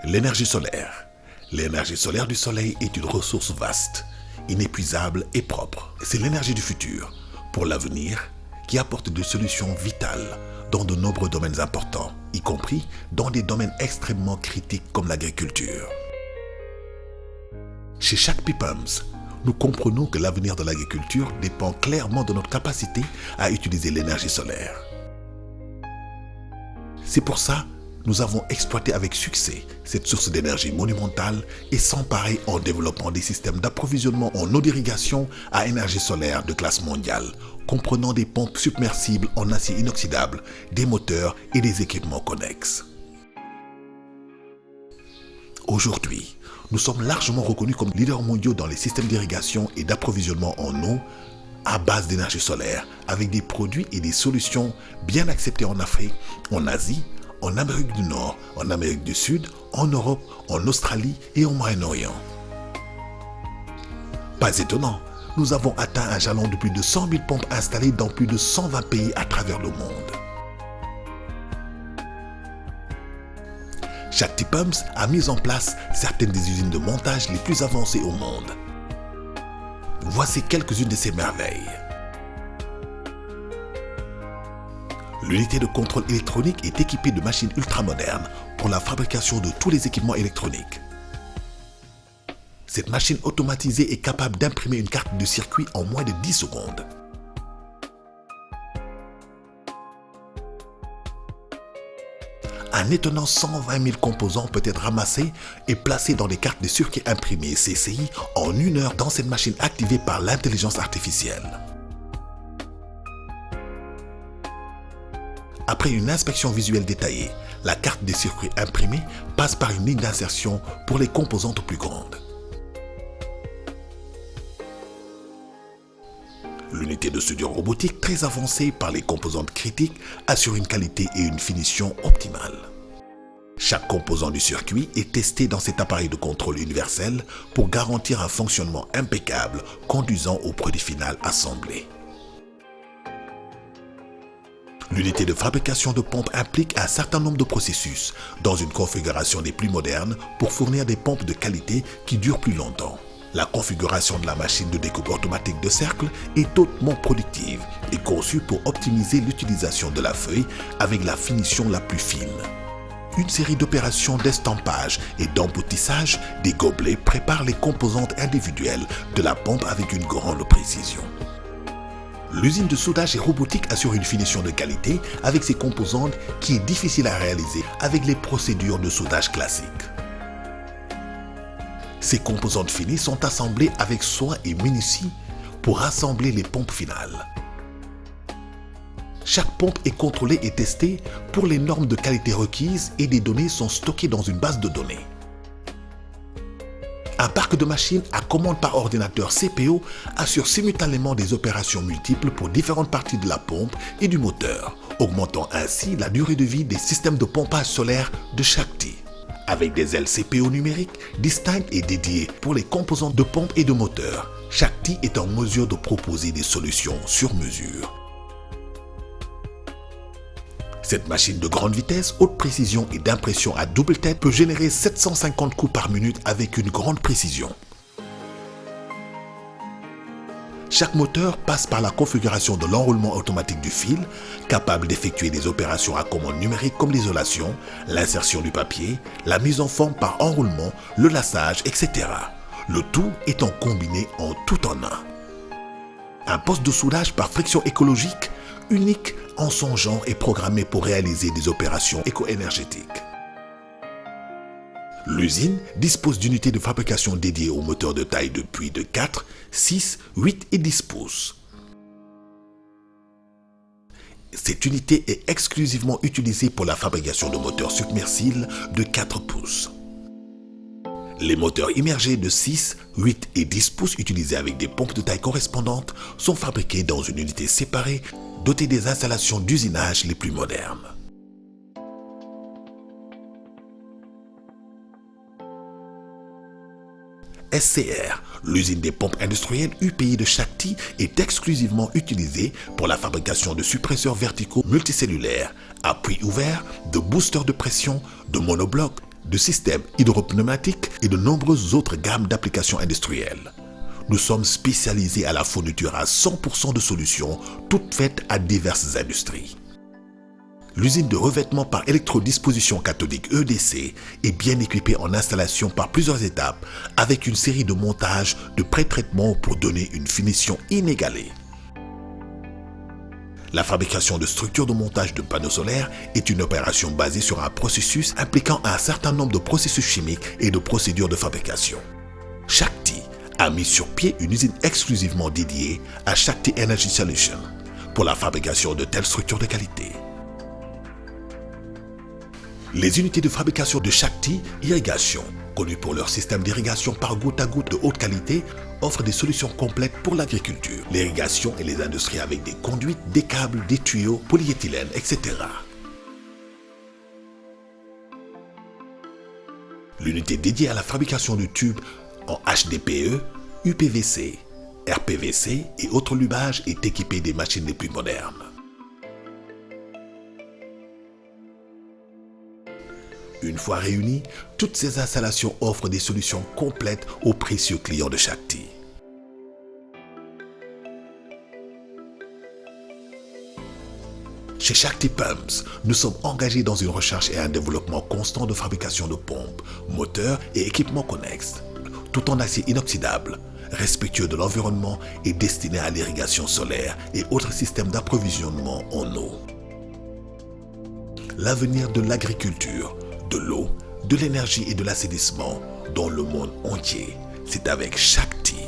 L'énergie solaire. L'énergie solaire du soleil est une ressource vaste, inépuisable et propre. C'est l'énergie du futur, pour l'avenir, qui apporte des solutions vitales dans de nombreux domaines importants, y compris dans des domaines extrêmement critiques comme l'agriculture. Chez chaque Pipams, nous comprenons que l'avenir de l'agriculture dépend clairement de notre capacité à utiliser l'énergie solaire. C'est pour ça que nous avons exploité avec succès cette source d'énergie monumentale et sans pareil en développant des systèmes d'approvisionnement en eau d'irrigation à énergie solaire de classe mondiale, comprenant des pompes submersibles en acier inoxydable, des moteurs et des équipements connexes. Aujourd'hui, nous sommes largement reconnus comme leaders mondiaux dans les systèmes d'irrigation et d'approvisionnement en eau à base d'énergie solaire, avec des produits et des solutions bien acceptés en Afrique, en Asie, en Amérique du Nord, en Amérique du Sud, en Europe, en Australie et au Moyen-Orient. Pas étonnant, nous avons atteint un jalon de plus de 100 000 pompes installées dans plus de 120 pays à travers le monde. Chaque T-Pumps a mis en place certaines des usines de montage les plus avancées au monde. Voici quelques-unes de ces merveilles. L'unité de contrôle électronique est équipée de machines ultramodernes pour la fabrication de tous les équipements électroniques. Cette machine automatisée est capable d'imprimer une carte de circuit en moins de 10 secondes. Un étonnant 120 000 composants peut être ramassé et placé dans des cartes de circuit imprimées CCI en 1 heure dans cette machine activée par l'intelligence artificielle. Après une inspection visuelle détaillée, la carte de circuit imprimée passe par une ligne d'insertion pour les composantes plus grandes. L'unité de soudure robotique très avancée par les composantes critiques assure une qualité et une finition optimale. Chaque composant du circuit est testé dans cet appareil de contrôle universel pour garantir un fonctionnement impeccable conduisant au produit final assemblé. L'unité de fabrication de pompes implique un certain nombre de processus dans une configuration des plus modernes pour fournir des pompes de qualité qui durent plus longtemps. La configuration de la machine de découpe automatique de cercle est hautement productive et conçue pour optimiser l'utilisation de la feuille avec la finition la plus fine. Une série d'opérations d'estampage et d'emboutissage des gobelets prépare les composantes individuelles de la pompe avec une grande précision. L'usine de soudage et robotique assure une finition de qualité avec ses composantes qui est difficile à réaliser avec les procédures de soudage classiques. Ces composantes finies sont assemblées avec soin et minutie pour assembler les pompes finales. Chaque pompe est contrôlée et testée pour les normes de qualité requises et des données sont stockées dans une base de données. Un parc de machines à commande par ordinateur CPO assure simultanément des opérations multiples pour différentes parties de la pompe et du moteur, augmentant ainsi la durée de vie des systèmes de pompage solaire de chaque T. Avec des ailes CPO numériques distinctes et dédiées pour les composants de pompe et de moteur, chaque T est en mesure de proposer des solutions sur mesure. Cette machine de grande vitesse, haute précision et d'impression à double tête peut générer 750 coups par minute avec une grande précision. Chaque moteur passe par la configuration de l'enroulement automatique du fil, capable d'effectuer des opérations à commande numérique comme l'isolation, l'insertion du papier, la mise en forme par enroulement, le lassage, etc. Le tout étant combiné en tout en un. Un poste de soudage par friction écologique, unique en son genre, est programmé pour réaliser des opérations éco-énergétiques. L'usine dispose d'unités de fabrication dédiées aux moteurs de taille depuis de 4, 6, 8 et 10 pouces. Cette unité est exclusivement utilisée pour la fabrication de moteurs submersibles de 4 pouces. Les moteurs immergés de 6, 8 et 10 pouces utilisés avec des pompes de taille correspondantes sont fabriqués dans une unité séparée dotée des installations d'usinage les plus modernes. SCR, l'usine des pompes industrielles UPI de chaque T, est exclusivement utilisée pour la fabrication de suppresseurs verticaux multicellulaires, à puits ouvert, de boosters de pression, de monoblocs, de systèmes hydropneumatiques et de nombreuses autres gammes d'applications industrielles. Nous sommes spécialisés à la fourniture à 100% de solutions, toutes faites à diverses industries. L'usine de revêtement par électrodisposition cathodique EDC est bien équipée en installation par plusieurs étapes avec une série de montages de pré-traitement pour donner une finition inégalée. La fabrication de structures de montage de panneaux solaires est une opération basée sur un processus impliquant un certain nombre de processus chimiques et de procédures de fabrication. Shakti a mis sur pied une usine exclusivement dédiée à Shakti Energy Solutions pour la fabrication de telles structures de qualité. Les unités de fabrication de Shakti Irrigation, connues pour leur système d'irrigation par goutte à goutte de haute qualité, offrent des solutions complètes pour l'agriculture, l'irrigation et les industries avec des conduites, des câbles, des tuyaux, polyéthylène, etc. L'unité dédiée à la fabrication de tubes en HDPE, UPVC, RPVC et autres lubages est équipée des machines les plus modernes. Une fois réunies, toutes ces installations offrent des solutions complètes aux précieux clients de Shakti. Chez Shakti Pumps, nous sommes engagés dans une recherche et un développement constant de fabrication de pompes, moteurs et équipements connexes, tout en acier inoxydable, respectueux de l'environnement et destiné à l'irrigation solaire et autres systèmes d'approvisionnement en eau. L'avenir de l'agriculture, de l'eau, de l'énergie et de l'assainissement dans le monde entier, c'est avec Shakti.